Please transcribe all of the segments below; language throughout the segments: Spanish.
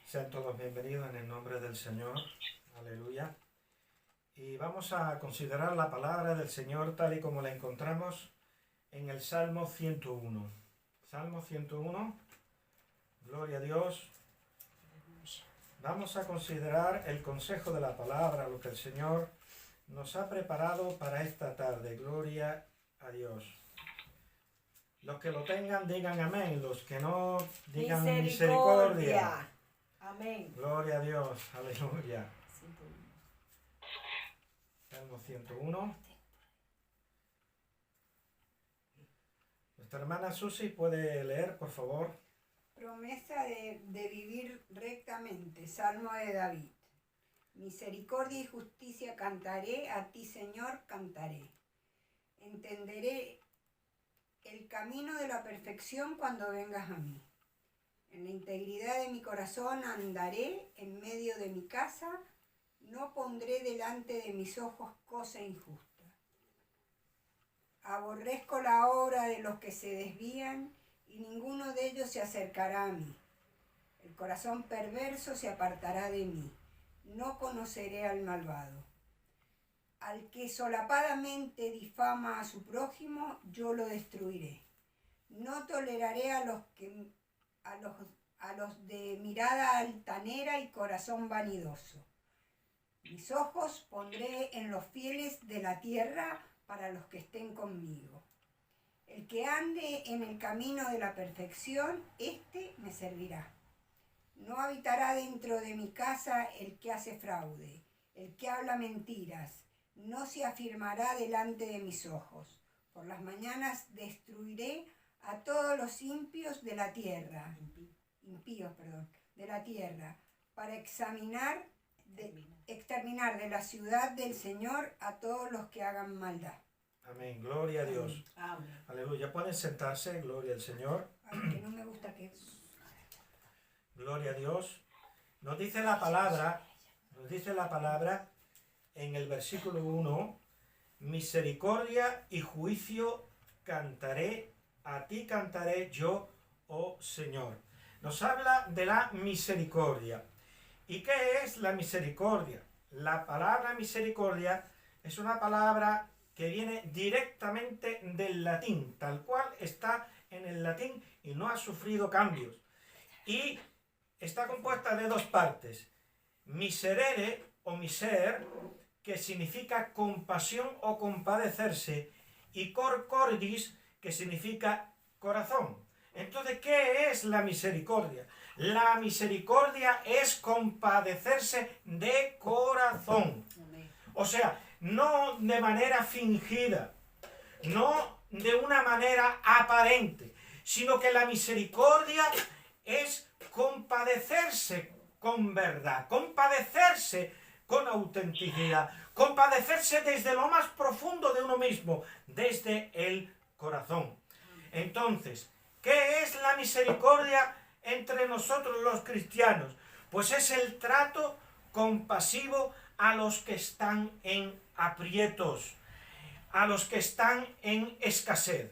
Sean todos bienvenidos en el nombre del Señor. Aleluya. Y vamos a considerar la palabra del Señor tal y como la encontramos en el Salmo 101. Salmo 101. Gloria a Dios. Vamos a considerar el consejo de la palabra, lo que el Señor nos ha preparado para esta tarde. Gloria a Dios. Los que lo tengan, digan amén. Los que no, digan misericordia. Amén. Gloria a Dios. Aleluya. Salmo 101. Nuestra hermana Susi puede leer, por favor. Promesa de vivir rectamente. Salmo de David. Misericordia y justicia cantaré, a ti, Señor, cantaré. Entenderé el camino de la perfección cuando vengas a mí. En la integridad de mi corazón andaré en medio de mi casa, no pondré delante de mis ojos cosa injusta. Aborrezco la obra de los que se desvían y ninguno de ellos se acercará a mí. El corazón perverso se apartará de mí, no conoceré al malvado. Al que solapadamente difama a su prójimo, yo lo destruiré. No toleraré a los de mirada altanera y corazón vanidoso. Mis ojos pondré en los fieles de la tierra para los que estén conmigo. El que ande en el camino de la perfección, éste me servirá. No habitará dentro de mi casa el que hace fraude, el que habla mentiras, no se afirmará delante de mis ojos. Por las mañanas destruiré a todos los impíos de la tierra, de la tierra, para exterminar de la ciudad del Señor a todos los que hagan maldad. Amén. Gloria a Dios. Amén. Aleluya. Pueden sentarse. Gloria al Señor. Aunque no me gusta que... Gloria a Dios. Nos dice la palabra en el versículo 1, misericordia y juicio cantaré, a ti cantaré yo, oh Señor. Nos habla de la misericordia. ¿Y qué es la misericordia? La palabra misericordia es una palabra que viene directamente del latín, tal cual está en el latín y no ha sufrido cambios. Y está compuesta de dos partes. Miserere o miser, que significa compasión o compadecerse, y cor cordis, que significa corazón. Entonces, ¿qué es la misericordia? La misericordia es compadecerse de corazón. O sea, no de manera fingida, no de una manera aparente, sino que la misericordia es compadecerse con verdad, compadecerse con autenticidad, compadecerse desde lo más profundo de uno mismo, desde el corazón. Entonces, ¿qué es la misericordia entre nosotros los cristianos? Pues es el trato compasivo a los que están en aprietos, a los que están en escasez.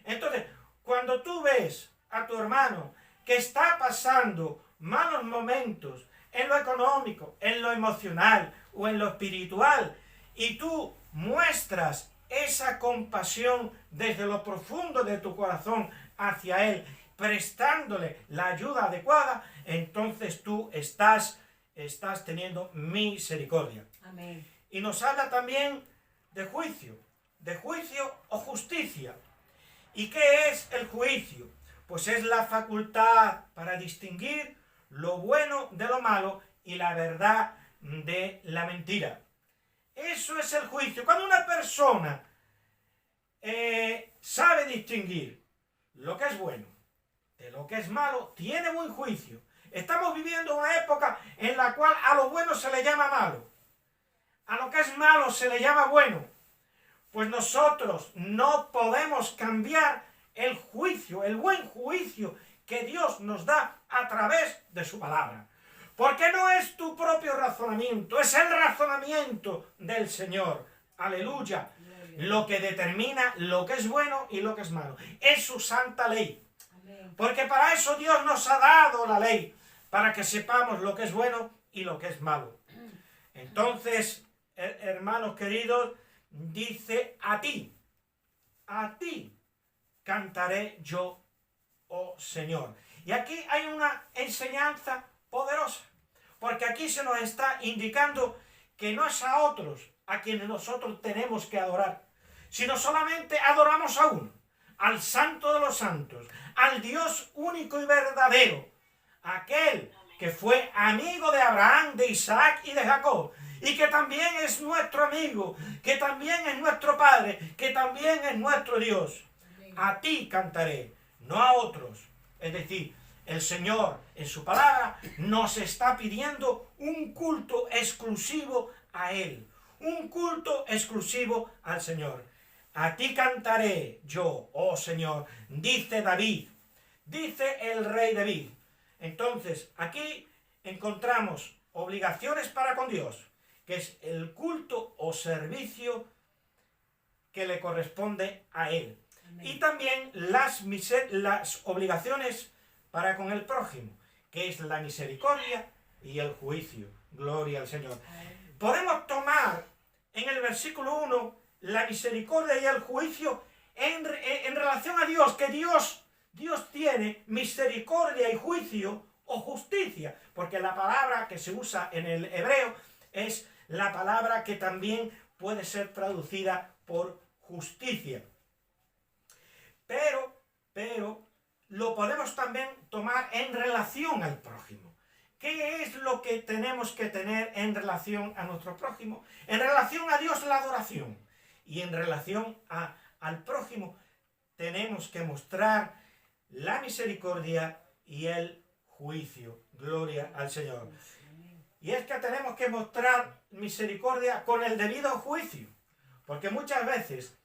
Entonces, cuando tú ves a tu hermano que está pasando malos momentos en lo económico, en lo emocional o en lo espiritual, y tú muestras esa compasión desde lo profundo de tu corazón hacia él, prestándole la ayuda adecuada, entonces tú estás teniendo misericordia. Amén. Y nos habla también de juicio o justicia. ¿Y qué es el juicio? Pues es la facultad para distinguir lo bueno de lo malo y la verdad de la mentira. Eso es el juicio. Cuando una persona sabe distinguir lo que es bueno de lo que es malo, tiene buen juicio. Estamos viviendo una época en la cual a lo bueno se le llama malo, a lo que es malo se le llama bueno. Pues nosotros no podemos cambiar el juicio, el buen juicio que Dios nos da a través de su palabra. Porque no es tu propio razonamiento, es el razonamiento del Señor. Aleluya. Lo que determina lo que es bueno y lo que es malo. Es su santa ley. Porque para eso Dios nos ha dado la ley. para que sepamos lo que es bueno y lo que es malo. Entonces, hermanos queridos, dice a ti cantaré yo, oh Señor. Y aquí hay una enseñanza poderosa, porque aquí se nos está indicando que no es a otros a quienes nosotros tenemos que adorar, sino solamente adoramos a uno, al Santo de los Santos, al Dios único y verdadero, aquel que fue amigo de Abraham, de Isaac y de Jacob, y que también es nuestro amigo, que también es nuestro Padre, que también es nuestro Dios. A ti cantaré, no a otros. Es decir, el Señor en su palabra nos está pidiendo un culto exclusivo a Él, un culto exclusivo al Señor. A ti cantaré yo, oh Señor, dice David, dice el rey David. Entonces, aquí encontramos obligaciones para con Dios, que es el culto o servicio que le corresponde a Él. Amén. Y también las obligaciones para con el prójimo, que es la misericordia y el juicio. Gloria al Señor. Amén. Podemos tomar en el versículo 1 la misericordia y el juicio en relación a Dios, que Dios tiene misericordia y juicio o justicia, porque la palabra que se usa en el hebreo es la palabra que también puede ser traducida por justicia. Pero lo podemos también tomar en relación al prójimo. ¿Qué es lo que tenemos que tener en relación a nuestro prójimo? En relación a Dios, la adoración. Y en relación al prójimo, tenemos que mostrar la misericordia y el juicio. Gloria al Señor. Y es que tenemos que mostrar misericordia con el debido juicio. Porque muchas veces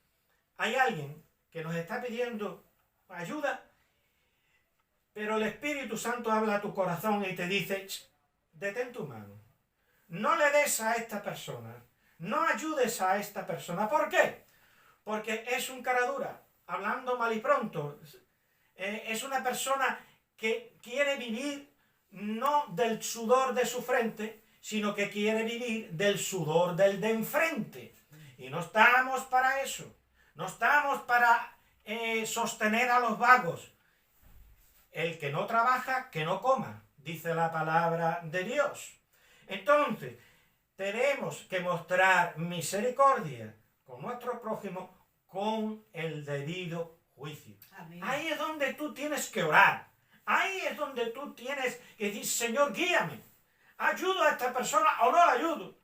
hay alguien que nos está pidiendo ayuda, pero el Espíritu Santo habla a tu corazón y te dice, detén tu mano. No le des a esta persona. No ayudes a esta persona. ¿Por qué? Porque es un cara dura, hablando mal y pronto. Es una persona que quiere vivir no del sudor de su frente, sino que quiere vivir del sudor del de enfrente. Y no estamos para eso. No estamos para sostener a los vagos. El que no trabaja, que no coma, dice la palabra de Dios. Entonces, tenemos que mostrar misericordia con nuestro prójimo con el debido juicio. Amén. Ahí es donde tú tienes que orar. Ahí es donde tú tienes que decir, Señor, guíame. ¿Ayudo a esta persona o no la ayudo?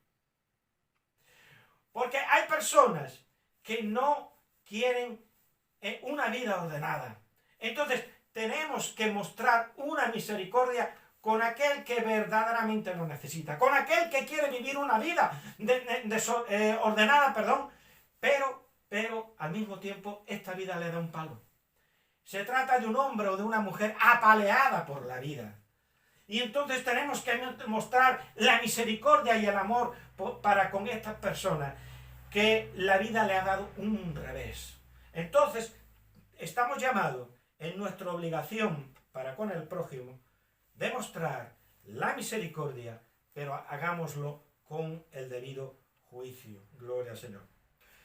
Porque hay personas que no quieren una vida ordenada. Entonces, tenemos que mostrar una misericordia con aquel que verdaderamente lo necesita, con aquel que quiere vivir una vida ordenada, pero al mismo tiempo esta vida le da un palo. Se trata de un hombre o de una mujer apaleada por la vida. Y entonces tenemos que mostrar la misericordia y el amor para con estas personas que la vida le ha dado un revés. Entonces, estamos llamados en nuestra obligación para con el prójimo demostrar la misericordia, pero hagámoslo con el debido juicio. Gloria al Señor.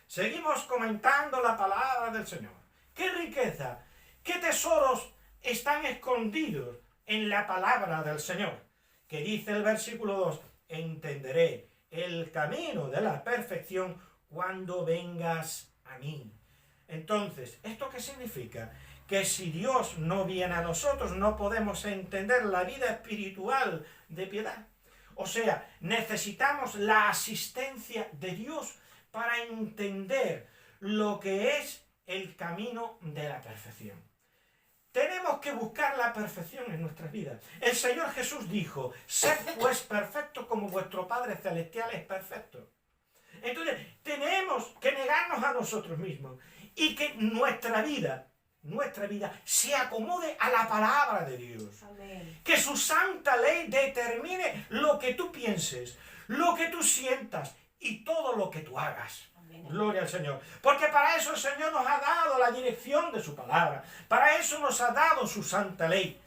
Seguimos comentando la palabra del Señor. ¡Qué riqueza! ¡Qué tesoros están escondidos en la palabra del Señor! Que dice el versículo 2, entenderé el camino de la perfección cuando vengas a mí. Entonces, ¿esto qué significa? Que si Dios no viene a nosotros, no podemos entender la vida espiritual de piedad. O sea, necesitamos la asistencia de Dios para entender lo que es el camino de la perfección. Tenemos que buscar la perfección en nuestras vidas. El Señor Jesús dijo, sed pues perfectos como vuestro Padre Celestial es perfecto. Entonces, tenemos que negarnos a nosotros mismos y que nuestra vida se acomode a la palabra de Dios. Amén. Que su santa ley determine lo que tú pienses, lo que tú sientas y todo lo que tú hagas. Amén. Gloria al Señor. Porque para eso el Señor nos ha dado la dirección de su palabra. Para eso nos ha dado su santa ley.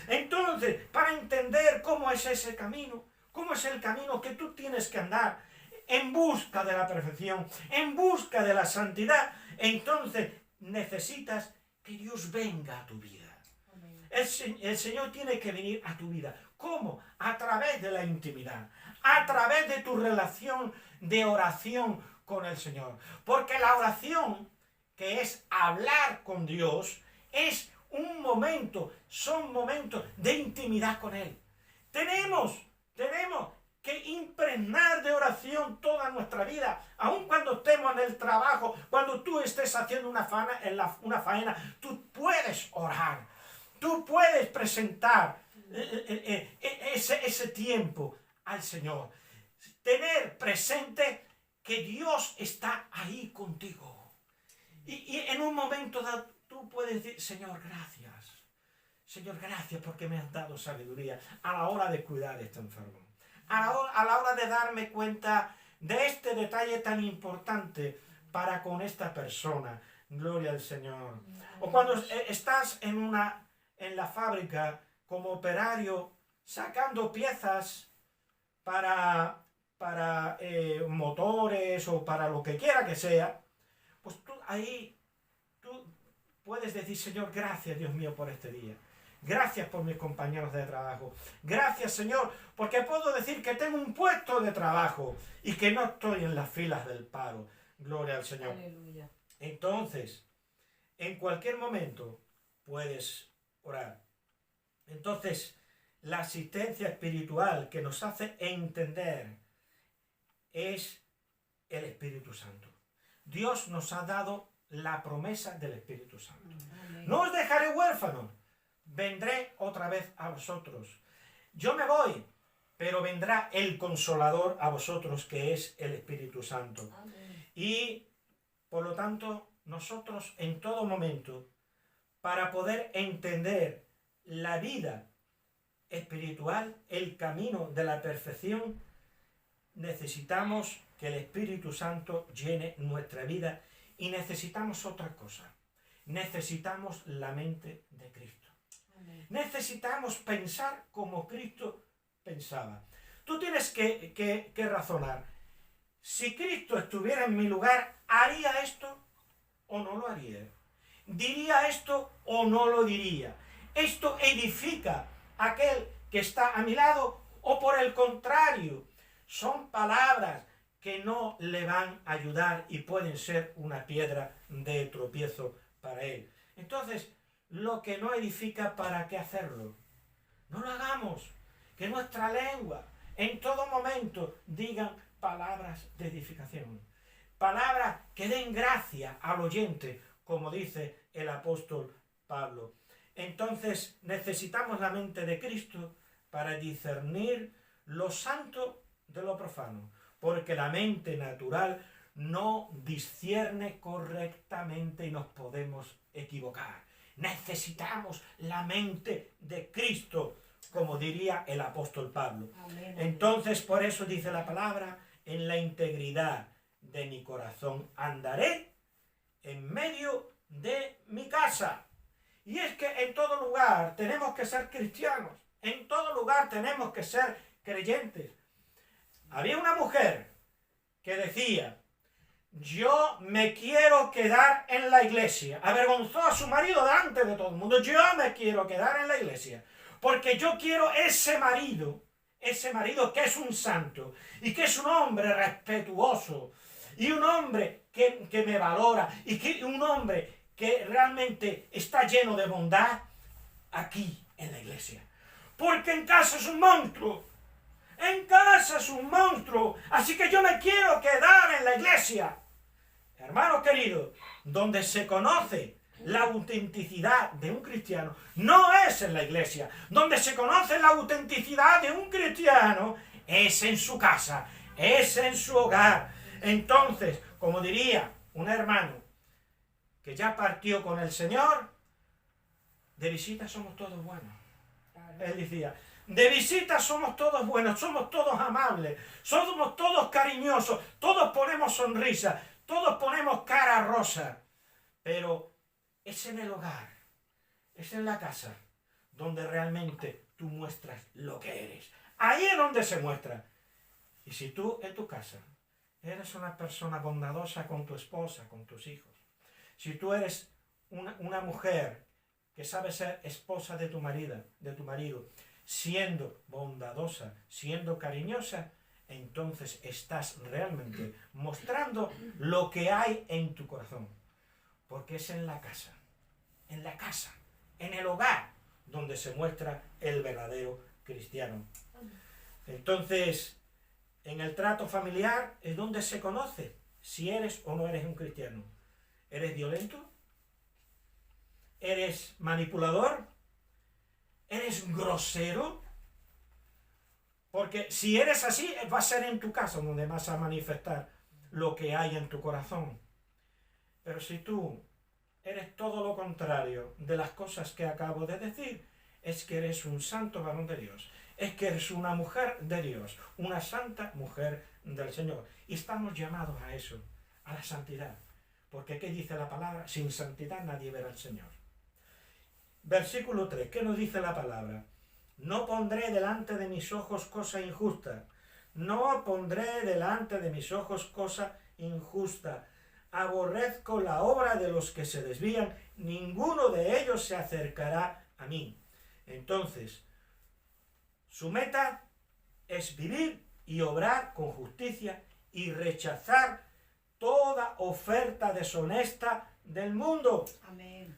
Entonces, para entender cómo es ese camino, cómo es el camino que tú tienes que andar en busca de la perfección, en busca de la santidad, entonces necesitas que Dios venga a tu vida. El Señor tiene que venir a tu vida. ¿Cómo? A través de la intimidad, a través de tu relación de oración con el Señor. Porque la oración, que es hablar con Dios, es un momento, son momentos de intimidad con Él. Tenemos que impregnar de oración toda nuestra vida, aun cuando estemos en el trabajo, cuando tú estés haciendo una faena, tú puedes orar, tú puedes presentar ese tiempo al Señor. Tener presente que Dios está ahí contigo. Y en un momento dado tú puedes decir, Señor, gracias. Señor, gracias porque me has dado sabiduría a la hora de cuidar de este enfermo. A la hora de darme cuenta de este detalle tan importante para con esta persona. Gloria al Señor. O cuando estás en la fábrica como operario sacando piezas para motores o para lo que quiera que sea, pues tú puedes decir, Señor, gracias, Dios mío, por este día. Gracias por mis compañeros de trabajo. Gracias, Señor, porque puedo decir que tengo un puesto de trabajo y que no estoy en las filas del paro. Gloria al Señor. Aleluya. Entonces, en cualquier momento puedes orar. Entonces, la asistencia espiritual que nos hace entender es el Espíritu Santo. Dios nos ha dado la promesa del Espíritu Santo. Amén. No os dejaré huérfanos, vendré otra vez a vosotros. Yo me voy, pero vendrá el Consolador a vosotros, que es el Espíritu Santo. Amén. Y, por lo tanto, nosotros en todo momento, para poder entender la vida espiritual, el camino de la perfección, necesitamos que el Espíritu Santo llene nuestra vida y necesitamos otra cosa. Necesitamos la mente de Cristo. Amén. Necesitamos pensar como Cristo pensaba. Tú tienes que razonar. Si Cristo estuviera en mi lugar, ¿haría esto o no lo haría? ¿Diría esto o no lo diría? ¿Esto edifica a aquel que está a mi lado o por el contrario? Son palabras que no le van a ayudar y pueden ser una piedra de tropiezo para él. Entonces, lo que no edifica, ¿para qué hacerlo? No lo hagamos. Que nuestra lengua en todo momento digan palabras de edificación. Palabras que den gracia al oyente, como dice el apóstol Pablo. Entonces necesitamos la mente de Cristo para discernir lo santo de lo profano, porque la mente natural no discierne correctamente y nos podemos equivocar. Necesitamos la mente de Cristo, como diría el apóstol Pablo. Amén. Entonces, por eso dice la palabra, en la integridad de mi corazón andaré en medio de mi casa. Y es que en todo lugar tenemos que ser cristianos, en todo lugar tenemos que ser creyentes. Había una mujer que decía, yo me quiero quedar en la iglesia. Avergonzó a su marido delante de todo el mundo. Yo me quiero quedar en la iglesia, porque yo quiero ese marido que es un santo y que es un hombre respetuoso y un hombre que me valora y que un hombre que realmente está lleno de bondad aquí en la iglesia. Porque en casa es un monstruo. En casa es un monstruo. Así que yo me quiero quedar en la iglesia. Hermano querido, donde se conoce la autenticidad de un cristiano no es en la iglesia. Donde se conoce la autenticidad de un cristiano es en su casa, es en su hogar. Entonces, como diría un hermano que ya partió con el Señor, de visita somos todos buenos. Él decía, de visita somos todos buenos, somos todos amables, somos todos cariñosos, todos ponemos sonrisa, todos ponemos cara rosa, pero es en el hogar, es en la casa, donde realmente tú muestras lo que eres. Ahí es donde se muestra. Y si tú en tu casa eres una persona bondadosa con tu esposa, con tus hijos, si tú eres una mujer que sabe ser esposa de tu marido, siendo bondadosa, siendo cariñosa, entonces estás realmente mostrando lo que hay en tu corazón. Porque es en la casa, en el hogar, donde se muestra el verdadero cristiano. Entonces, en el trato familiar es donde se conoce si eres o no eres un cristiano. ¿Eres violento? ¿Eres manipulador? ¿Eres grosero? Porque si eres así, va a ser en tu casa donde vas a manifestar lo que hay en tu corazón. Pero si tú eres todo lo contrario de las cosas que acabo de decir, es que eres un santo varón de Dios. Es que eres una mujer de Dios, una santa mujer del Señor. Y estamos llamados a eso, a la santidad. Porque ¿qué dice la palabra? Sin santidad nadie verá al Señor. Versículo 3, ¿qué nos dice la palabra? No pondré delante de mis ojos cosa injusta. No pondré delante de mis ojos cosa injusta. Aborrezco la obra de los que se desvían. Ninguno de ellos se acercará a mí. Entonces, su meta es vivir y obrar con justicia y rechazar toda oferta deshonesta del mundo. Amén.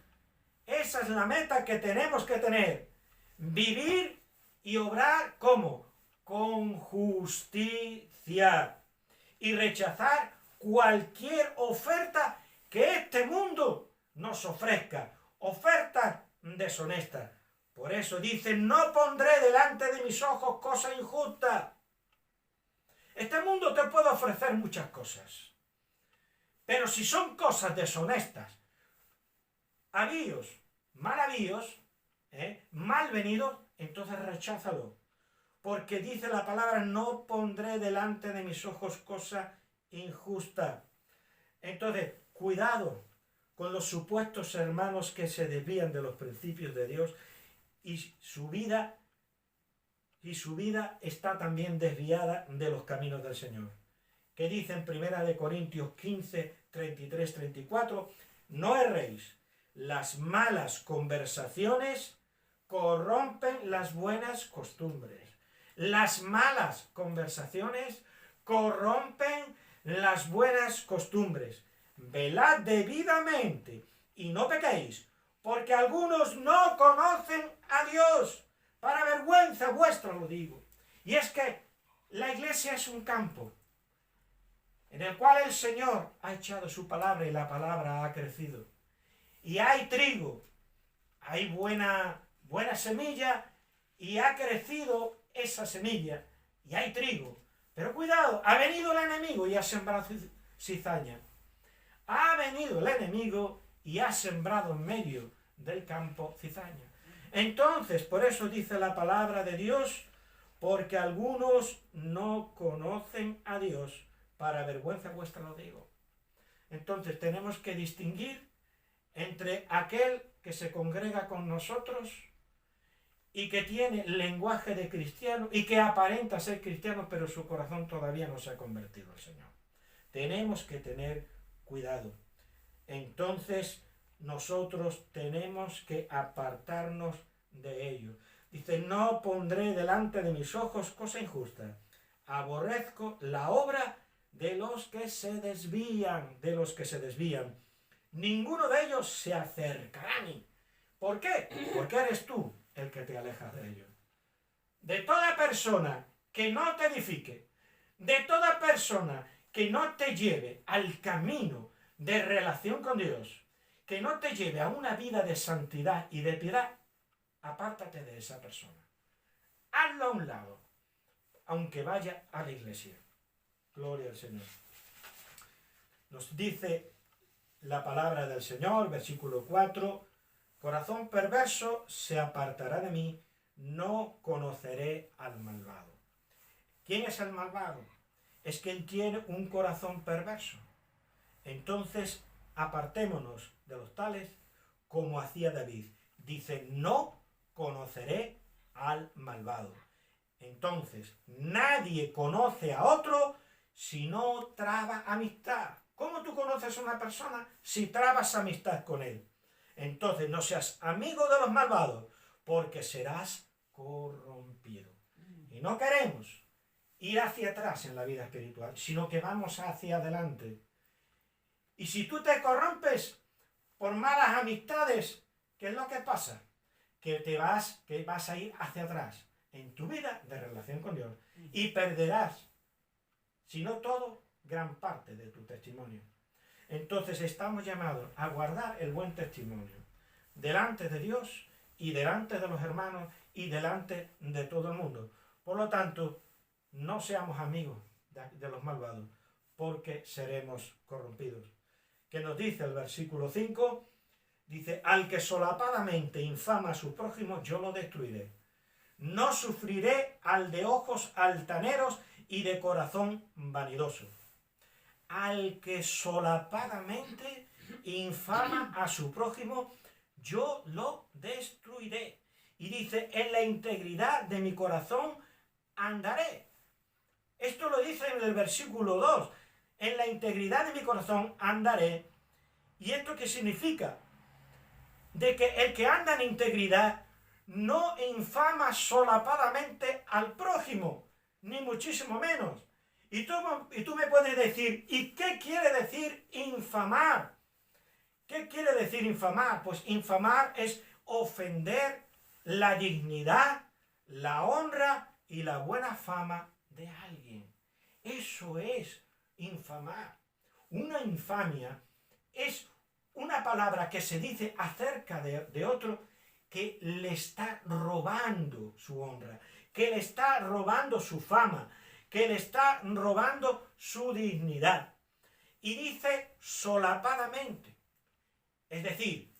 Esa es la meta que tenemos que tener. Vivir y obrar ¿cómo? Con justicia. Y rechazar cualquier oferta que este mundo nos ofrezca. Ofertas deshonestas. Por eso dice, no pondré delante de mis ojos cosa injusta. Este mundo te puede ofrecer muchas cosas. Pero si son cosas deshonestas, avíos, mal avíos, mal venidos, entonces recházalo. Porque dice la palabra, no pondré delante de mis ojos cosa injusta. Entonces, cuidado con los supuestos hermanos que se desvían de los principios de Dios y su vida está también desviada de los caminos del Señor. Que dice en 1 Corintios 15, 33, 34, no erréis, las malas conversaciones corrompen las buenas costumbres. Las malas conversaciones corrompen las buenas costumbres. Velad debidamente y no pequéis, porque algunos no conocen a Dios. Para vergüenza vuestra lo digo. Y es que la iglesia es un campo en el cual el Señor ha echado su palabra y la palabra ha crecido. Y hay trigo, hay buena semilla y ha crecido esa semilla y hay trigo. Pero cuidado, ha venido el enemigo y ha sembrado cizaña. Ha venido el enemigo y ha sembrado en medio del campo cizaña. Entonces, por eso dice la palabra de Dios, porque algunos no conocen a Dios, para vergüenza vuestra lo digo. Entonces tenemos que distinguir entre aquel que se congrega con nosotros y que tiene lenguaje de cristiano y que aparenta ser cristiano, pero su corazón todavía no se ha convertido al Señor. Tenemos que tener cuidado. Entonces, nosotros tenemos que apartarnos de ello. Dice, no pondré delante de mis ojos cosa injusta. Aborrezco la obra de los que se desvían, Ninguno de ellos se acercará a mí. ¿Por qué? Porque eres tú el que te alejas de ellos. De toda persona que no te edifique, de toda persona que no te lleve al camino de relación con Dios, que no te lleve a una vida de santidad y de piedad, apártate de esa persona. Hazlo a un lado, aunque vaya a la iglesia. Gloria al Señor. Nos dice la palabra del Señor, versículo 4, corazón perverso se apartará de mí, no conoceré al malvado. ¿Quién es el malvado? Es quien tiene un corazón perverso. Entonces, apartémonos de los tales como hacía David. Dice, no conoceré al malvado. Entonces, nadie conoce a otro si no traba amistad. ¿Cómo tú conoces a una persona si trabas amistad con él? Entonces, no seas amigo de los malvados, porque serás corrompido. Y no queremos ir hacia atrás en la vida espiritual, sino que vamos hacia adelante. Y si tú te corrompes por malas amistades, ¿qué es lo que pasa? Que vas a ir hacia atrás en tu vida de relación con Dios y perderás, si no todo, gran parte de tu testimonio. Entonces estamos llamados a guardar el buen testimonio delante de Dios y delante de los hermanos y delante de todo el mundo. Por lo tanto, no seamos amigos de los malvados, porque seremos corrompidos. ¿Qué nos dice el versículo 5? Dice, al que solapadamente infama a su prójimo, yo lo destruiré. No sufriré al de ojos altaneros y de corazón vanidoso. Al que solapadamente infama a su prójimo, yo lo destruiré. Y dice, en la integridad de mi corazón andaré. Esto lo dice en el versículo 2. En la integridad de mi corazón andaré. ¿Y esto qué significa? De que el que anda en integridad no infama solapadamente al prójimo, ni muchísimo menos. Y tú me puedes decir, ¿y qué quiere decir infamar? ¿Qué quiere decir infamar? Pues infamar es ofender la dignidad, la honra y la buena fama de alguien. Eso es infamar. Una infamia es una palabra que se dice acerca de otro que le está robando su honra, que le está robando su fama, que le está robando su dignidad. Y dice solapadamente, es decir,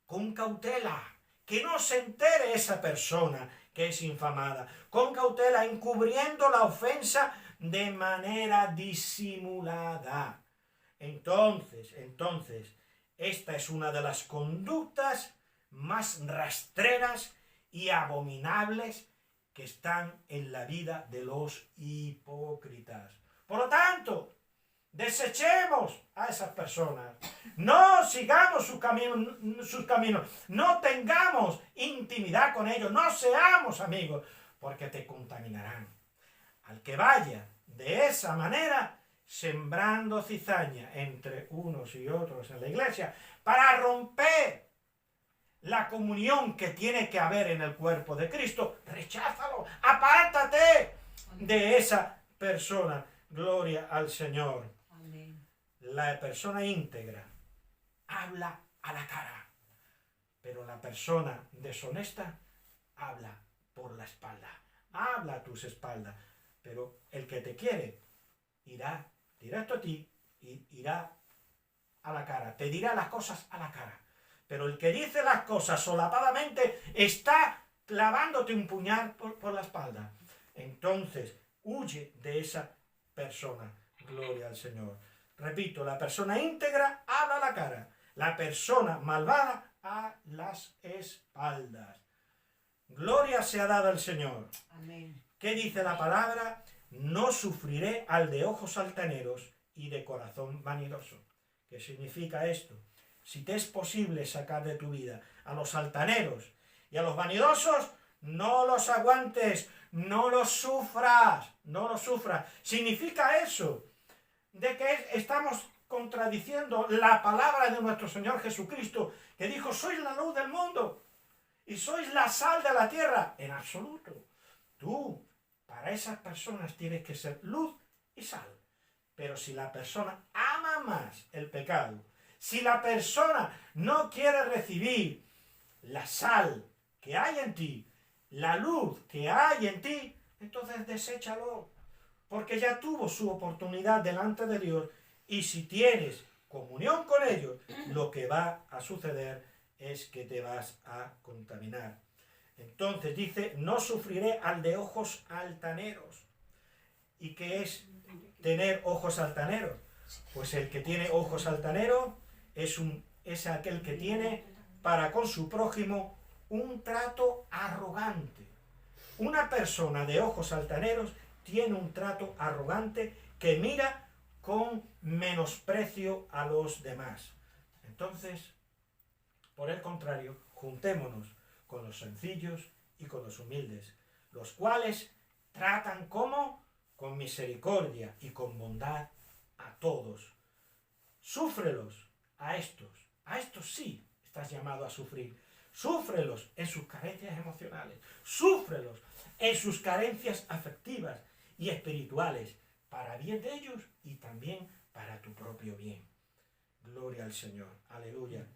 con cautela, que no se entere esa persona que es infamada, con cautela, encubriendo la ofensa de manera disimulada. Entonces, esta es una de las conductas más rastreras y abominables que están en la vida de los hipócritas. Por lo tanto, desechemos a esas personas, no sigamos sus caminos, no tengamos intimidad con ellos, no seamos amigos, porque te contaminarán. Al que vaya de esa manera, sembrando cizaña entre unos y otros en la iglesia, para romper la comunión que tiene que haber en el cuerpo de Cristo, recházalo, apártate de esa persona. Gloria al Señor. Amén. La persona íntegra habla a la cara, pero la persona deshonesta habla por la espalda, habla a tus espaldas, pero el que te quiere irá directo a ti y irá a la cara, te dirá las cosas a la cara. Pero el que dice las cosas solapadamente está clavándote un puñal por la espalda. Entonces, huye de esa persona. Gloria al Señor. Repito, la persona íntegra habla a la cara. La persona malvada a las espaldas. Gloria sea dada al Señor. Amén. ¿Qué dice la palabra? No sufriré al de ojos altaneros y de corazón vanidoso. ¿Qué significa esto? Si te es posible sacar de tu vida a los altaneros y a los vanidosos, no los aguantes, no los sufras, no los sufras. Significa eso, de que estamos contradiciendo la palabra de nuestro Señor Jesucristo, que dijo, sois la luz del mundo y sois la sal de la tierra. En absoluto. Tú, para esas personas tienes que ser luz y sal. Pero si la persona ama más el pecado, si la persona no quiere recibir la sal que hay en ti, la luz que hay en ti, entonces deséchalo, porque ya tuvo su oportunidad delante de Dios, y si tienes comunión con ellos, lo que va a suceder es que te vas a contaminar. Entonces dice, no sufriré al de ojos altaneros. ¿Y qué es tener ojos altaneros? Pues el que tiene ojos altaneros es aquel que tiene para con su prójimo un trato arrogante. Una persona de ojos altaneros tiene un trato arrogante que mira con menosprecio a los demás. Entonces, por el contrario, juntémonos con los sencillos y con los humildes, los cuales tratan con misericordia y con bondad a todos. Súfrelos a estos sí estás llamado a sufrir. Súfrelos en sus carencias emocionales, súfrelos en sus carencias afectivas y espirituales, para bien de ellos y también para tu propio bien. Gloria al Señor, aleluya.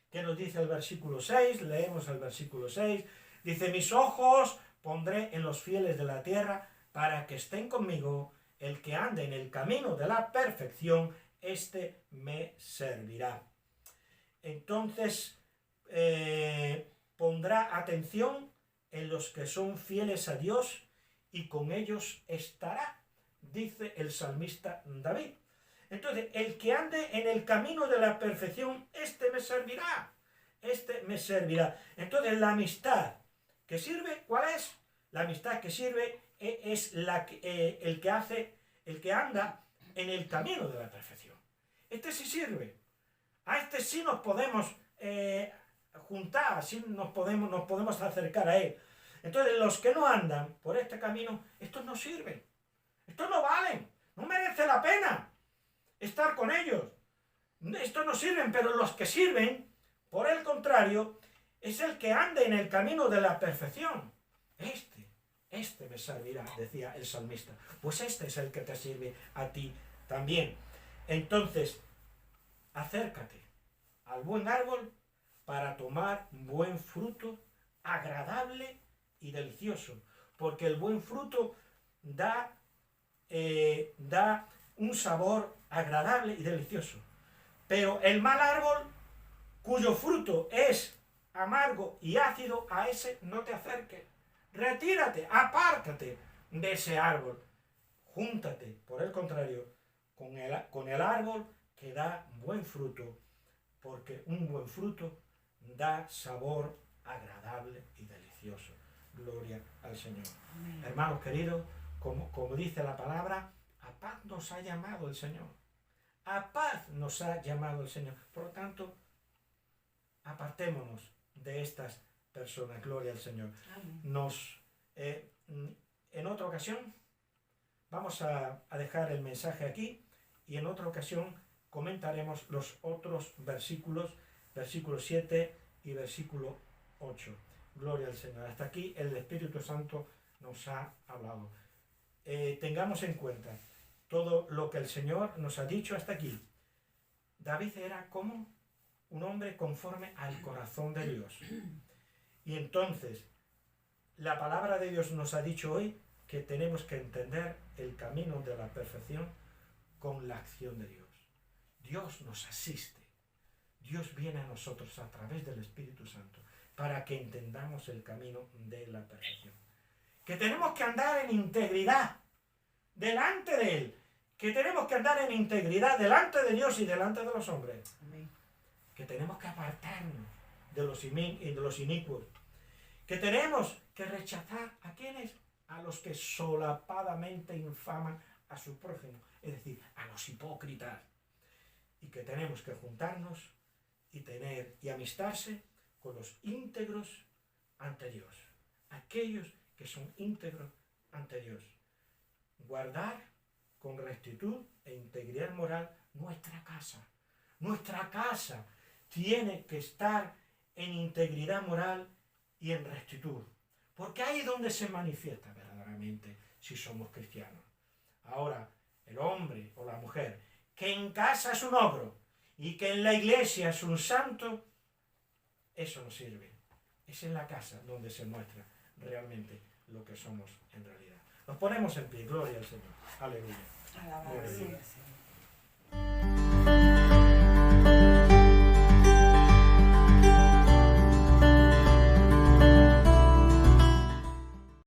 ¿Qué nos dice el versículo 6? Leemos el versículo 6. Dice, mis ojos pondré en los fieles de la tierra para que estén conmigo. El que ande en el camino de la perfección, éste me servirá. Entonces, pondrá atención en los que son fieles a Dios y con ellos estará, dice el salmista David. Entonces, el que ande en el camino de la perfección, este me servirá. Este me servirá. Entonces, la amistad que sirve, ¿cuál es? La amistad que sirve es el que anda en el camino de la perfección. Este sí sirve. A este sí nos podemos juntar, sí nos podemos acercar a él. Entonces, los que no andan por este camino, estos no sirven. Estos no valen. No merece la pena estar con ellos. Estos no sirven, pero los que sirven, por el contrario, es el que ande en el camino de la perfección. Este me servirá, decía el salmista. Pues este es el que te sirve a ti también. Entonces, acércate al buen árbol para tomar buen fruto, agradable y delicioso. Porque el buen fruto da un sabor agradable y delicioso. Pero el mal árbol, cuyo fruto es amargo y ácido, a ese no te acerques. Retírate, apártate de ese árbol. Júntate, por el contrario, con el árbol que da buen fruto, porque un buen fruto da sabor agradable y delicioso. Gloria al Señor. Amén. Hermanos queridos, como dice la palabra, a paz nos ha llamado el Señor. A paz nos ha llamado el Señor. Por lo tanto, apartémonos de estas personas. Gloria al Señor. En otra ocasión vamos a dejar el mensaje aquí y en otra ocasión comentaremos los otros versículos, versículo 7 y versículo 8. Gloria al Señor. Hasta aquí el Espíritu Santo nos ha hablado. Tengamos en cuenta todo lo que el Señor nos ha dicho hasta aquí. David era como un hombre conforme al corazón de Dios. Y entonces, la palabra de Dios nos ha dicho hoy que tenemos que entender el camino de la perfección con la acción de Dios. Dios nos asiste. Dios viene a nosotros a través del Espíritu Santo para que entendamos el camino de la perfección. Que tenemos que andar en integridad delante de Él. Que tenemos que andar en integridad delante de Dios y delante de los hombres. Amén. Que tenemos que apartarnos de los inicuos. Que tenemos que rechazar a quienes, a los que solapadamente infaman a su prójimo, es decir, a los hipócritas. Y que tenemos que juntarnos y amistarse con los íntegros ante Dios. Aquellos que son íntegros ante Dios. Guardar con rectitud e integridad moral nuestra casa. Nuestra casa tiene que estar en integridad moral y en rectitud. Porque ahí es donde se manifiesta verdaderamente si somos cristianos. Ahora, el hombre o la mujer que en casa es un ogro y que en la iglesia es un santo, eso no sirve. Es en la casa donde se muestra realmente lo que somos en realidad. Nos ponemos en pie. Gloria al Señor. Aleluya. Alabado sea el Señor.